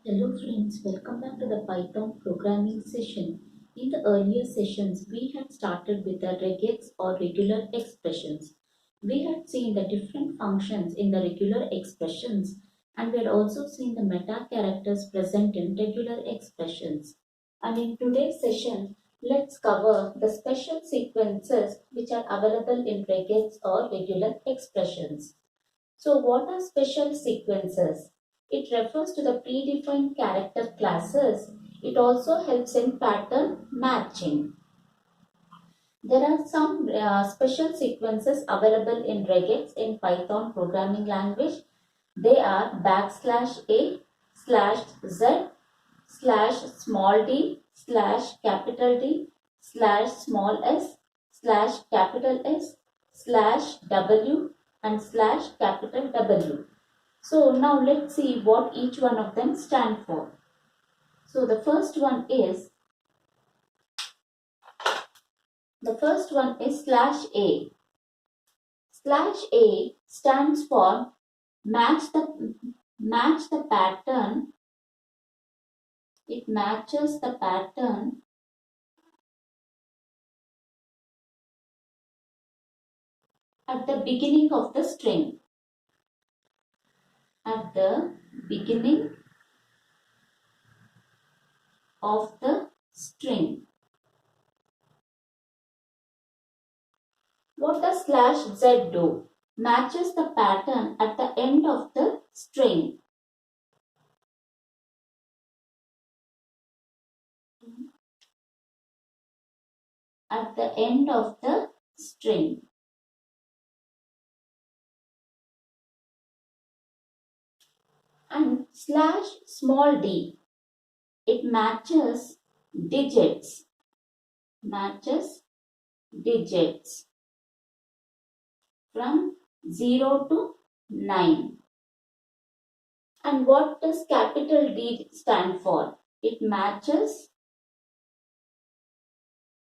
Hello friends, welcome back to the Python programming session. In the earlier sessions, we had started with the regex or regular expressions. We had seen the different functions in the regular expressions, and we had also seen the meta characters present in regular expressions. And in today's session, let's cover the special sequences which are available in regex or regular expressions. So what are special sequences? It refers to the predefined character classes. It also helps in pattern matching. There are some special sequences available in regex in Python programming language. They are backslash a slash z slash small d slash capital D slash small s slash capital S slash w and slash capital W. So now let's see what each one of them stand for. So the first one is slash A. Slash A stands for match the pattern. It matches the pattern at the beginning of the string. At the beginning of the string. What does slash z do? Matches the pattern at the end of the string. At the end of the string. And slash small d, it matches digits. Matches digits from 0 to 9. And what does capital D stand for? It matches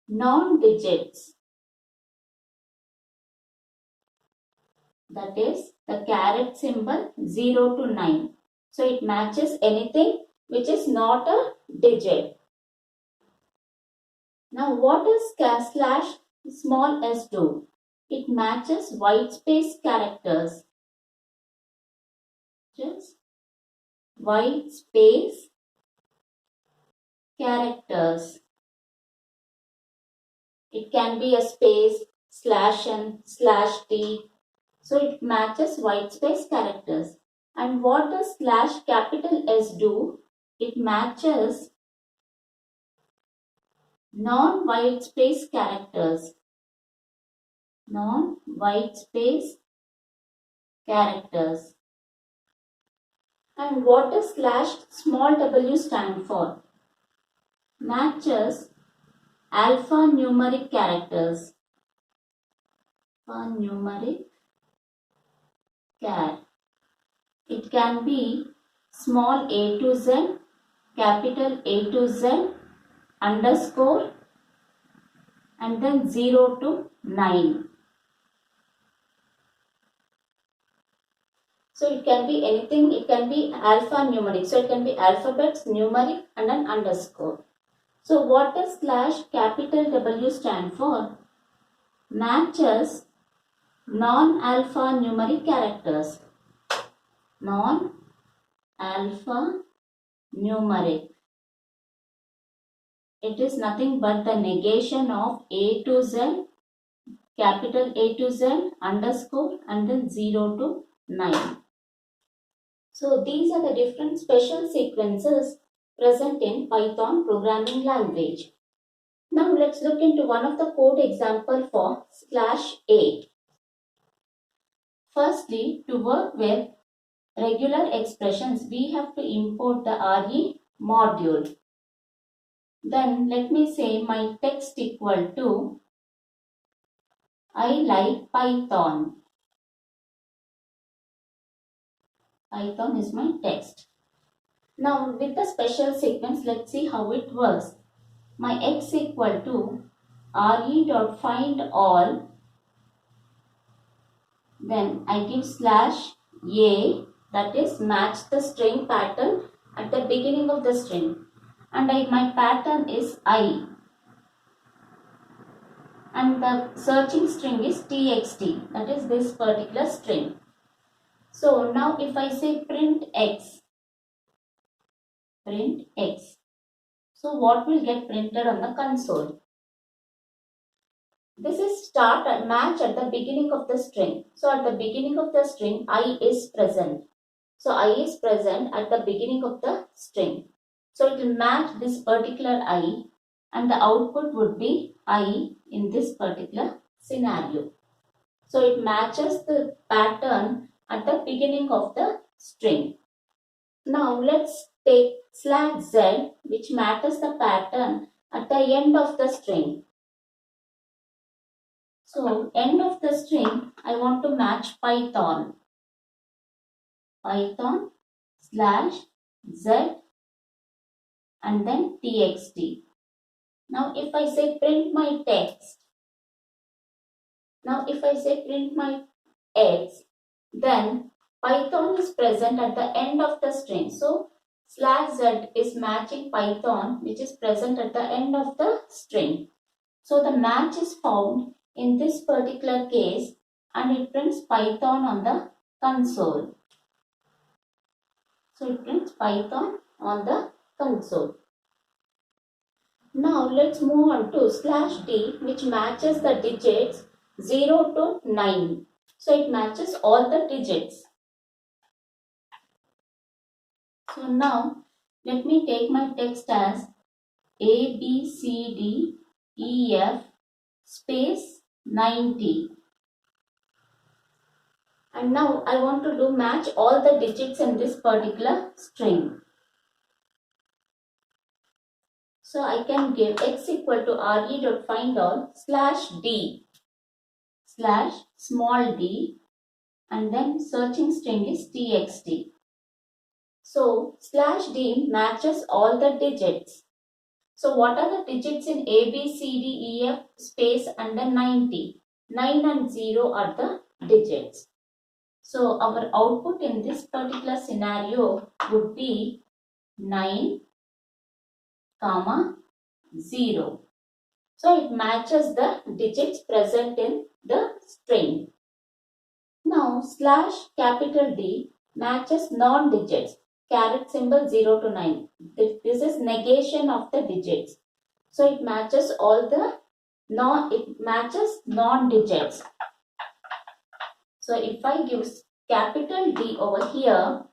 non-digits. That is the caret symbol 0 to 9. So it matches anything which is not a digit. Now what does slash small s do? It matches white space characters. Just white space characters. It can be a space, slash n, slash t. So it matches white space characters. And what does slash capital S do? It matches non-white space characters. Non-white space characters. And what does slash small w stand for? Matches alphanumeric characters. Alphanumeric char. It can be small a to z, capital A to z, underscore, and then 0 to 9. So it can be anything, it can be alphanumeric. So it can be alphabets, numeric, and an underscore. So what does slash capital W stand for? Matches non-alphanumeric characters. Non-alphanumeric. It is nothing but the negation of A to Z, capital A to Z, underscore, and then 0 to 9. So these are the different special sequences present in Python programming language. Now let's look into one of the code example for slash A. Firstly, to work with regular expressions, we have to import the RE module. Then let me say my text equal to I like Python. Python is my text. Now with the special sequence, let's see how it works. My x equal to re.findAll, then I give slash a, that is match the string pattern at the beginning of the string, and my pattern is I, and the searching string is txt, that is this particular string. So now if I say print x, so what will get printed on the console? This is start and match at the beginning of the string. So at the beginning of the string, I is present. So I is present at the beginning of the string. So it will match this particular I, and the output would be I in this particular scenario. So it matches the pattern at the beginning of the string. Now let's take /z, which matches the pattern at the end of the string. So end of the string, I want to match Python /z and then txt. Now if I say print my text, then Python is present at the end of the string. So /z is matching Python, which is present at the end of the string. So the match is found in this particular case, and it prints Python on the console. So it prints Python on the console. Now let's move on to /d, which matches the digits 0 to 9. So it matches all the digits. So now let me take my text as A, B, C, D, E, F space 90. And now I want to match all the digits in this particular string. So I can give x equal to re.findAll /d /small d, and then searching string is txt. So /d matches all the digits. So what are the digits in A, B, C, D, E, F space and then 90? 9 and 0 are the digits. So our output in this particular scenario would be 9, 0. So it matches the digits present in the string. Now /D matches non-digits, caret symbol 0 to 9. This is negation of the digits. So it matches all the non-digits. So if I give capital D over here,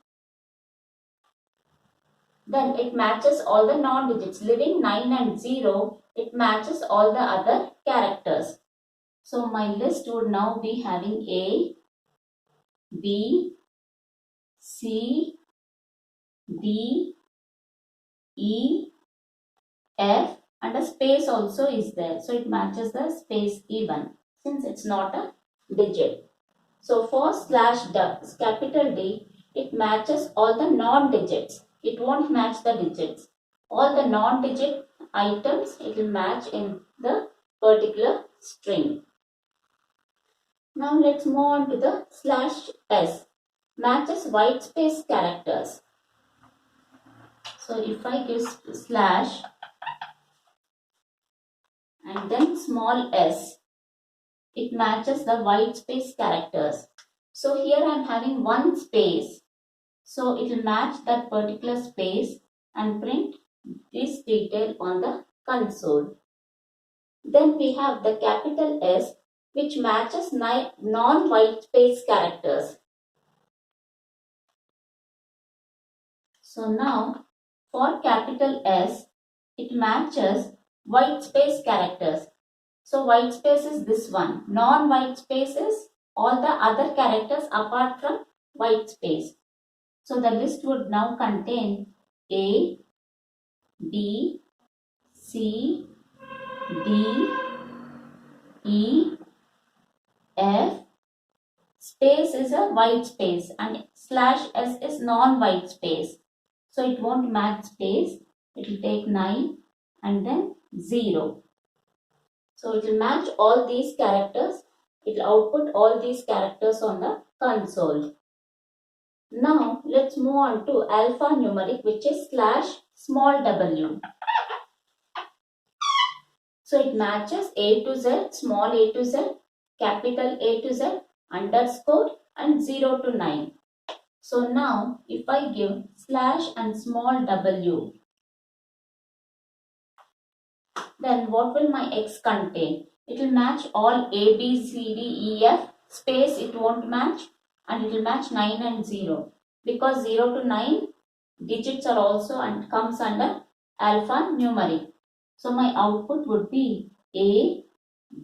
then it matches all the non-digits. Leaving 9 and 0, it matches all the other characters. So my list would now be having A, B, C, D, E, F, and a space also is there. So it matches the space even, since it's not a digit. So for capital D, it matches all the non-digits. It won't match the digits. All the non-digit items it will match in the particular string. Now let's move on to the /s. Matches white space characters. So if I give slash and then small s, it matches the white space characters. So here I am having one space. So it will match that particular space and print this detail on the console. Then we have the capital S, which matches non-white space characters. So now for capital S, it matches white space characters. So white space is this one. Non-white space is all the other characters apart from white space. So the list would now contain A, B, C, D, E, F. Space is a white space and /s is non-white space. So it won't match space. It will take 9 and then 0. So it will match all these characters. It will output all these characters on the console. Now let's move on to alphanumeric, which is slash small w. So it matches A to Z, small a to Z, capital A to Z, underscore and 0 to 9. So now if I give slash and small w, then what will my X contain? It will match all A, B, C, D, E, F, space it won't match, and it will match 9 and 0. Because 0 to 9 digits are also and comes under alphanumeric. So my output would be A,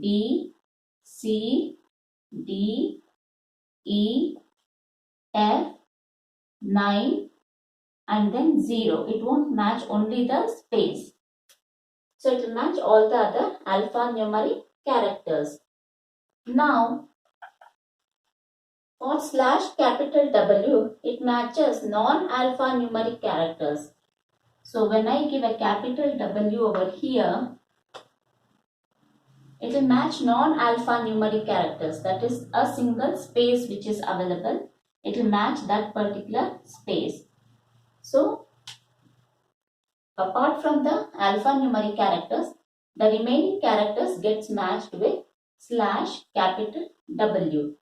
B, C, D, E, F, 9 and then 0. It won't match only the space. So it will match all the other alphanumeric characters. Now for slash capital W, it matches non-alphanumeric characters. So when I give a capital W over here, it will match non-alphanumeric characters. That is a single space which is available. It will match that particular space. So apart from the alphanumeric characters, the remaining characters gets matched with slash capital W.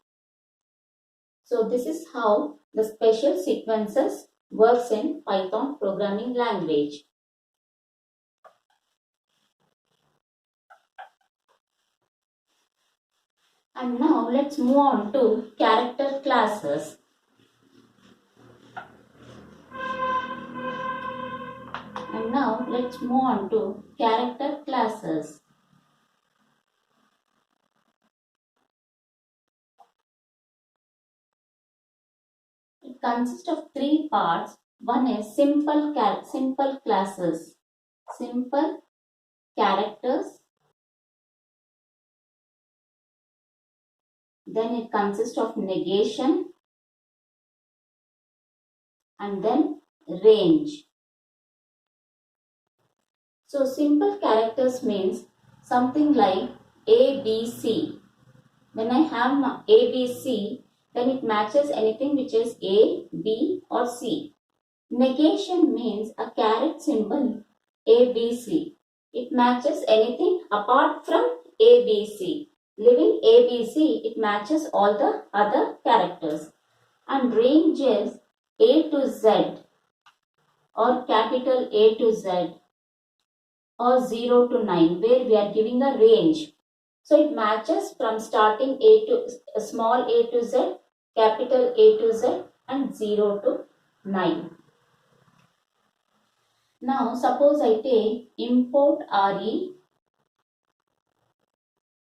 So this is how the special sequences works in Python programming language. And now let's move on to character classes. And now let's move on to character classes. It consists of three parts. One is simple classes, simple characters. Then it consists of negation and then range. So simple characters means something like A, B, C. When I have A, B, C, then it matches anything which is A, B or C. Negation means a caret symbol A, B, C. It matches anything apart from A, B, C. Leaving A, B, C, it matches all the other characters. And range is A to Z or capital A to Z or 0 to 9, where we are giving a range. So it matches from starting A to small a to Z, capital A to Z and 0 to 9. Now suppose I take import RE,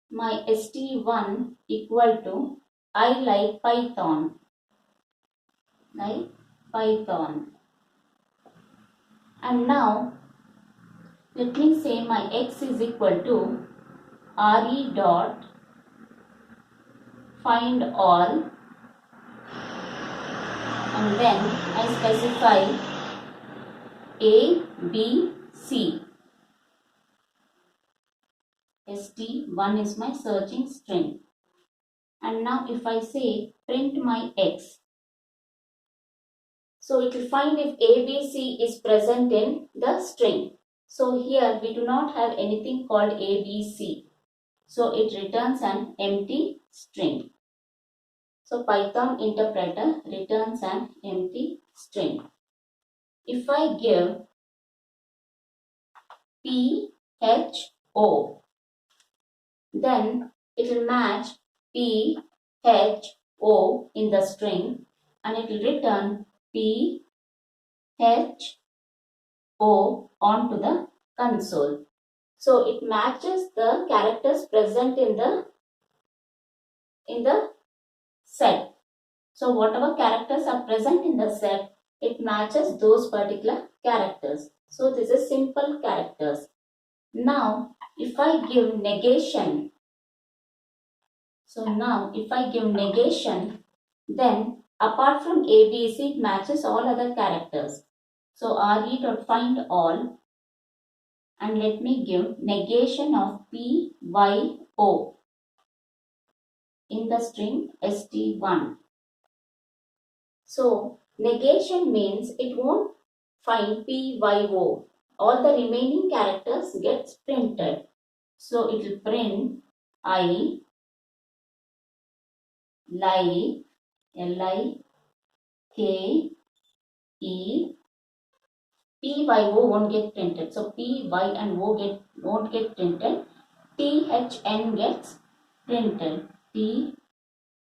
my st1 equal to I like Python, and now let me say my X is equal to RE dot find all, and then I specify A, B, C. st1 is my searching string. And now if I say print my X, so it will find if A, B, C is present in the string. So here we do not have anything called A, B, C. So it returns an empty string. So Python interpreter returns an empty string. If I give P, H, O, then it will match P, H, O in the string, and it will return P, H, O onto the console. So it matches the characters present in the set. So whatever characters are present in the set, it matches those particular characters. So this is simple characters. Now if I give negation, then apart from A, B, C, it matches all other characters. So re.find all, and let me give negation of P, Y, O in the string st1. So Negation means it won't find P, Y, O. All the remaining characters gets printed. So it will print I, like, L-I, K, E, P, Y, O won't get printed. So P, Y and O won't get printed. T, H, N gets printed. T,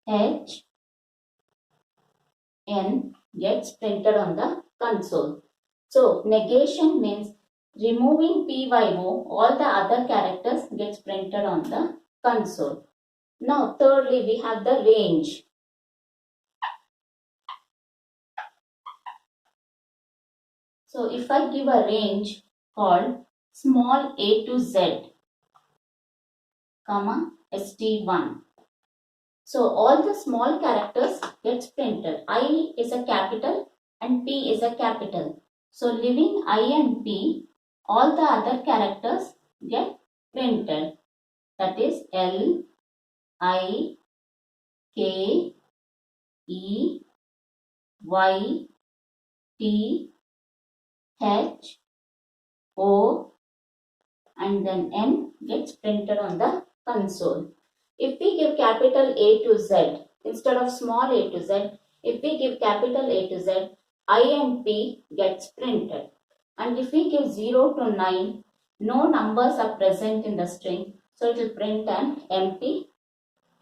H, N gets printed on the console. So negation means removing P, Y, O, all the other characters gets printed on the console. Now thirdly we have the range. So if I give a range called small a to z, comma st1. So all the small characters gets printed. I is a capital and P is a capital. So leaving I and P, all the other characters get printed. That is L, I, K, E, Y, T, H, O and then N gets printed on the console. If we give capital A to Z instead of small a to Z, if we give capital A to Z, I and P gets printed. And if we give 0 to 9, no numbers are present in the string. So it will print an empty,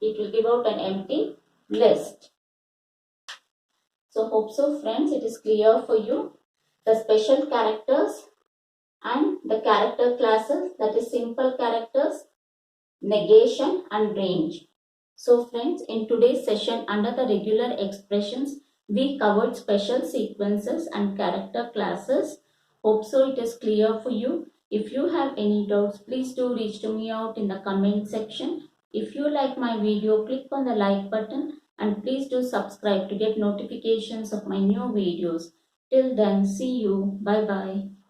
it will give out an empty list. So hope so friends, it is clear for you. The special characters and the character classes, that is simple characters, negation and range. So friends, in today's session under the regular expressions, we covered special sequences and character classes. Hope so it is clear for you. If you have any doubts, please do reach to me out in the comment section. If you like my video, click on the like button and please do subscribe to get notifications of my new videos. Till then, see you. Bye bye.